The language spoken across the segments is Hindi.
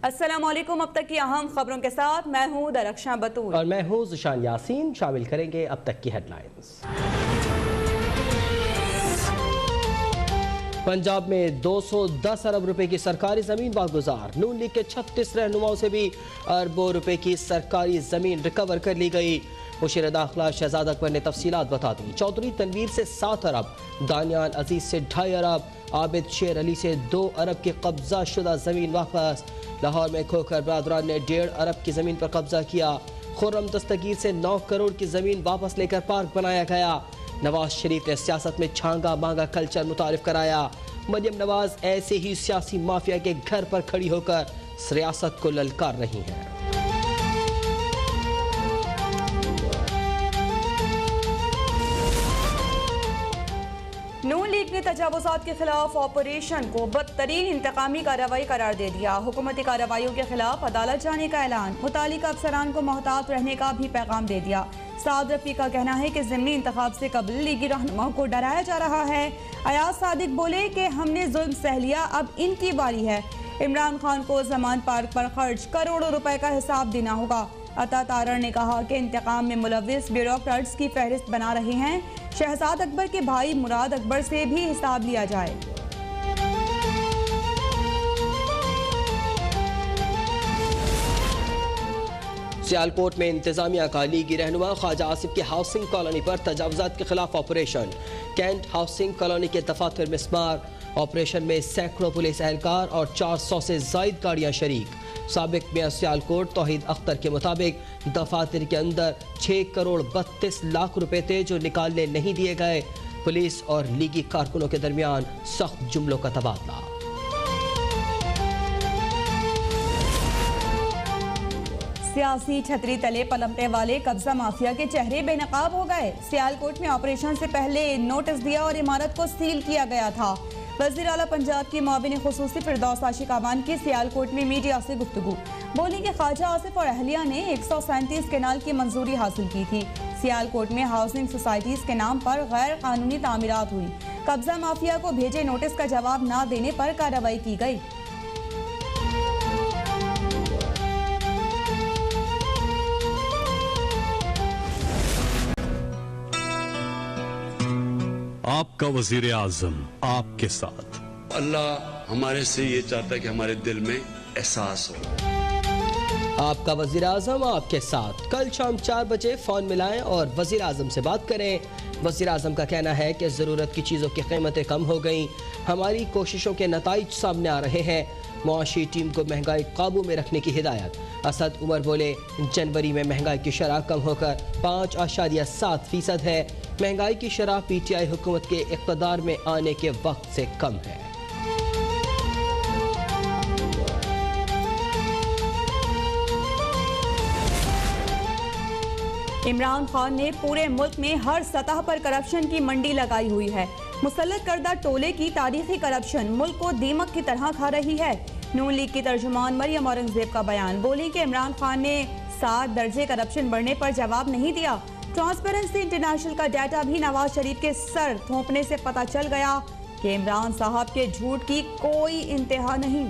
अस्सलामुअलैकुम। अब तक की अहम खबरों के साथ मैं हूँ दरख्शां बतूल और मैं हूँ ज़ुशान यासीन। शामिल करेंगे अब तक की हेडलाइंस। पंजाब में 210 अरब रुपए की सरकारी जमीन वागुजार। नून लीग के 36 रहनुमाओं से भी अरबों रुपए की सरकारी जमीन रिकवर कर ली गई। मुशीर दाखिला शहजाद अकबर ने तफसीलात बता दी। चौधरी तनवीर से 7 अरब, दानियाल अजीज से 2.5 अरब, आबिद शेर अली से 2 अरब की कब्जा शुदा जमीन वापस। लाहौर में खोखर बरादरान ने 1.5 अरब की जमीन पर कब्जा किया। खुर्रम दस्तगीर से 9 करोड़ की जमीन वापस लेकर पार्क बनाया गया। नवाज शरीफ ने सियासत में छांगा मांगा कल्चर मुतारिफ कराया। मरियम नवाज ऐसे ही सियासी माफिया के घर पर खड़ी होकर सियासत को ललकार रही हैं। नून लीग ने तजावुज़ात के खिलाफ ऑपरेशन को बदतरीन इंतकामी कार्रवाई करार दे दिया। हुकूमती कार्रवाइयों के खिलाफ अदालत जाने का ऐलान। मुतालिका अफसरान को मोहतात रहने का भी पैगाम दे दिया। साद रफी का कहना है कि ज़िमनी इंतखाब से कबल लीगी रहनुमाओं को डराया जा रहा है। अयाज सादिक बोले कि हमने जुल्म सह लिया, अब इनकी बारी है। इमरान खान को जमान पार्क पर खर्च करोड़ों रुपए का हिसाब देना होगा। अता तारड़ ने कहा कि इंतकाम में मुलविस ब्यूरोक्रेट्स की फहरिस्त बना रहे हैं। शहजाद अकबर के भाई मुराद अकबर से भी हिसाब लिया जाए। सियालकोट में इंतजामिया का लीगी रहनुमा ख्वाजा आसिफ की हाउसिंग कॉलोनी पर तजावुज़ात के खिलाफ ऑपरेशन। कैंट हाउसिंग कॉलोनी के दफातर मिस्मार। ऑपरेशन में सैकड़ों पुलिस एहलकार और 400 से जायद गाड़ियां शरीक। साबिक मेयर सियालकोट तौहीद अख्तर के मुताबिक दफातर के अंदर 6 करोड़ 32 लाख रुपए थे जो निकालने नहीं दिए गए। पुलिस और लीगी कारकुनों के दरमियान सख्त जुमलों का तबादला। सियासी छतरी तले पलमने वाले कब्जा माफिया के चेहरे बेनकाब हो गए। सियालकोट में ऑपरेशन से पहले नोटिस दिया और इमारत को सील किया गया था। वज़ीर आला पंजाब की मुआविन खुसूसी फिरदौस आशिक अवान की सियालकोट में मीडिया से गुफ्तगू। बोली कि ख्वाजा आसिफ और अहलिया ने 137 केनाल की मंजूरी हासिल की थी। सियालकोट में हाउसिंग सोसाइटीज के नाम पर गैर कानूनी तामीरात हुई। कब्जा माफिया को भेजे नोटिस का जवाब न देने पर कार्रवाई की गई। आपका वजीर आजम आपके साथ। अल्लाह हमारे से ये चाहता है कि हमारे दिल में एहसास हो। आपका वजीर आजम आपके साथ। कल शाम 4 बजे फोन मिलाएं और वजीर आजम से बात करें। वजीर आजम का कहना है कि ज़रूरत की चीज़ों की कीमतें कम हो गई। हमारी कोशिशों के नताइज सामने आ रहे हैं। मुआशी टीम को महंगाई काबू में रखने की हिदायत। असद उमर बोले जनवरी में महंगाई की शरह कम होकर 5.7% है। महंगाई की शरह PTI हुकूमत के इक़्तिदार में आने के वक्त से कम है। इमरान खान ने पूरे मुल्क में हर सतह पर करप्शन की मंडी लगाई हुई है। मुसल्लत करदा टोले की तारीखी करप्शन मुल्क को दीमक की तरह खा रही है। नून लीग की तर्जुमान मरियम औरंगजेब का बयान। बोली कि इमरान खान ने 7 दर्जे करप्शन बढ़ने पर जवाब नहीं दिया। ट्रांसपेरेंसी इंटरनेशनल का डाटा भी नवाज शरीफ के सर थोपने से पता चल गया कि इमरान साहब के झूठ की कोई इंतहा नहीं।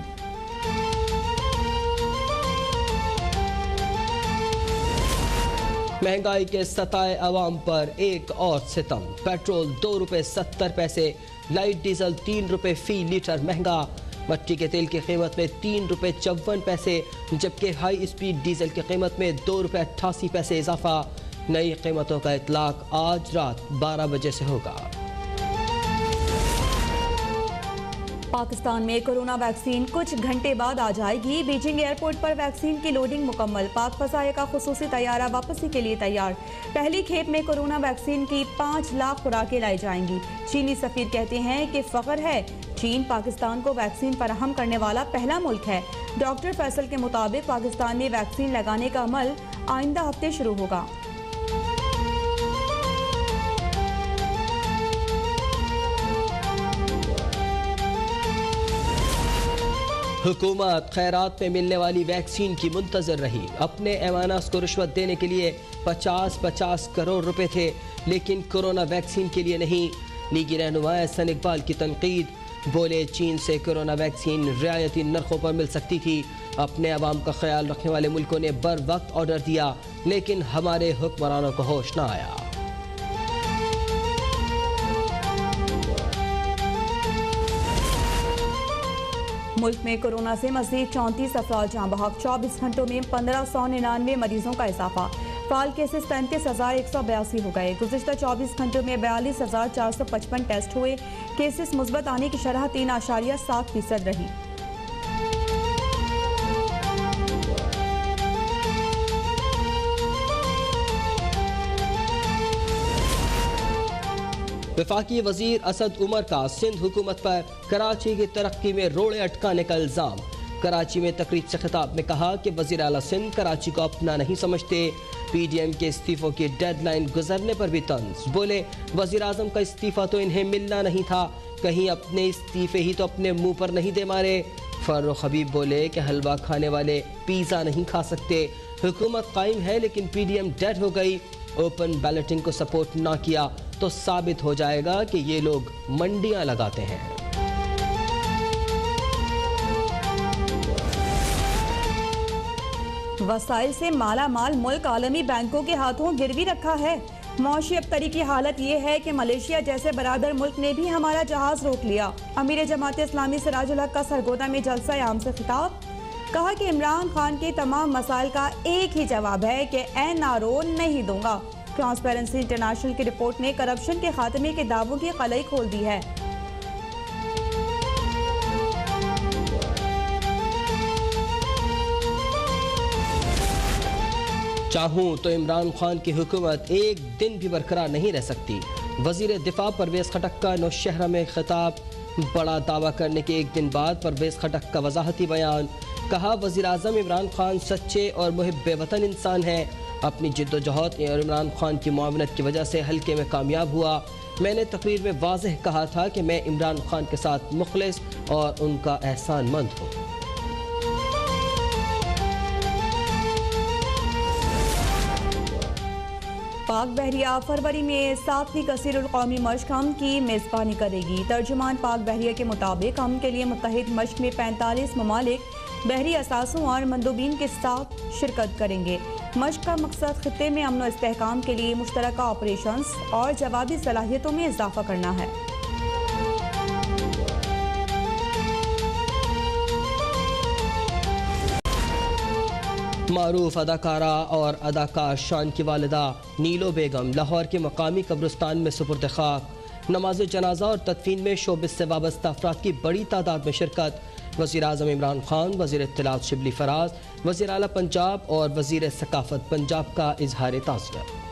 महंगाई के सताए अवाम पर एक और सितम। पेट्रोल 2 रुपए 70 पैसे, लाइट डीजल 3 रुपए फी लीटर महंगा। मट्टी के तेल की कीमत में 3 रुपए 54 पैसे, जबकि हाई स्पीड डीजल की कीमत में 2 रुपए 88 पैसे इजाफा। नई कीमतों का इतलाक आज रात 12 बजे से होगा। पाकिस्तान में कोरोना वैक्सीन कुछ घंटे बाद आ जाएगी। बीजिंग एयरपोर्ट पर वैक्सीन की लोडिंग मुकम्मल। पाक फजाए का खुसूसी तैयारा वापसी के लिए तैयार। पहली खेप में कोरोना वैक्सीन की 5 लाख खुराकें लाई जाएंगी। चीनी सफीर कहते हैं कि फख्र है, चीन पाकिस्तान को वैक्सीन फराहम करने वाला पहला मुल्क है। डॉक्टर फैसल के मुताबिक पाकिस्तान में वैक्सीन लगाने का अमल आइंदा हफ्ते शुरू होगा। हुकूमत खैरात में मिलने वाली वैक्सीन की मुंतजर रही। अपने ऐवानास को रिश्वत देने के लिए 50-50 करोड़ रुपए थे, लेकिन कोरोना वैक्सीन के लिए नहीं। लीगी रहनुमा एहसन इकबाल की तनकीद। बोले चीन से कोरोना वैक्सीन रियायती नरखों पर मिल सकती थी। अपने अवाम का ख्याल रखने वाले मुल्कों ने बर वक्त ऑर्डर दिया, लेकिन हमारे हुक्मरानों को होश न आया। मुल्क में कोरोना से मज़ीद 34 अफराद जाँ बहक। 24 घंटों में 1599 मरीजों का इजाफा। फाल केसेस 35,182 हो गए। गुज़िश्ता 24 घंटों में 42,455 टेस्ट हुए। केसेस मुस्बत आने की शरह 3.7% रही। वफाकी वजीर असद उमर का सिंध हुकूमत पर कराची की तरक्की में रोड़े अटकाने का इल्ज़ाम। कराची में तकरीब से खिताब में कहा कि वजीर आला सिंध कराची को अपना नहीं समझते। PDM के इस्तीफों की डेडलाइन गुजरने पर भी तंज। बोले वजीर आजम का इस्तीफा तो इन्हें मिलना नहीं था, कहीं अपने इस्तीफे ही तो अपने मुंह पर नहीं दे मारे। फारूक हबीब बोले कि हलवा खाने वाले पिज़्ज़ा नहीं खा सकते। हुकूमत कायम है लेकिन PDM डेड हो गई। ओपन बैलेटिंग को सपोर्ट ना किया तो साबित हो जाएगा कि ये लोग मंडियां लगाते हैं। वसाइल से माला माल मुल्क आलमी बैंकों के हाथों गिरवी रखा है। मौशी अबतरी की हालत ये है कि मलेशिया जैसे बरादर मुल्क ने भी हमारा जहाज रोक लिया। अमीर जमात इस्लामी सिराजुल हक का सरगोदा में जलसा आम से खिताब। कहा कि इमरान खान के तमाम मसाइल का एक ही जवाब है कि NRO नहीं दूंगा। ट्रांसपेरेंसी इंटरनेशनल की रिपोर्ट ने करप्शन के खात्मे के दावों की कलई खोल दी है। चाहूं तो इमरान खान की हुकूमत एक दिन भी बरकरार नहीं रह सकती। वजीर दिफा परवेज खटक का नौशहरा में खिताब। बड़ा दावा करने के एक दिन बाद परवेज खटक का वजाहती बयान। कहा वजीर आजम इमरान खान सच्चे और मुहिब्बे वतन इंसान हैं। अपनी जिद्दोजहद और इमरान खान की मुआवनत की वजह से हल्के में कामयाब हुआ। मैंने तकरीर में वाज़ेह कहा था कि मैं इमरान खान के साथ मुखलिस और उनका एहसानमंद हूँ। पाक बहरिया फरवरी में 7वीं कसीरुल कौमी मश्क हम की मेज़बानी करेगी। तर्जुमान पाक बहरिया के मुताबिक हम के लिए मुत्तहिद मश्क में 45 ममालिक बहरी असासों और मंदूबीन के साथ शिरकत करेंगे। मश्क का मकसद खित्ते में अमन व इस्तेहकाम के लिए मुश्तरका ऑपरेशंस और जवाबी सलाहियतों में इजाफा करना है। मारूफ अदाकारा और अदाकार शान की वालिदा नीलो बेगम लाहौर के मकामी कब्रिस्तान में सुपुर्द खाक। नमाज जनाजा और तदफीन में शोबिस से वाबस्ता अफराद की बड़ी तादाद में शिरकत। वज़ीर आज़म इमरान खान, वज़ीर इत्तलात शिबली फराज, वज़ीर आला पंजाब और वज़ीर सकाफत पंजाब का इजहार ताज़ियत।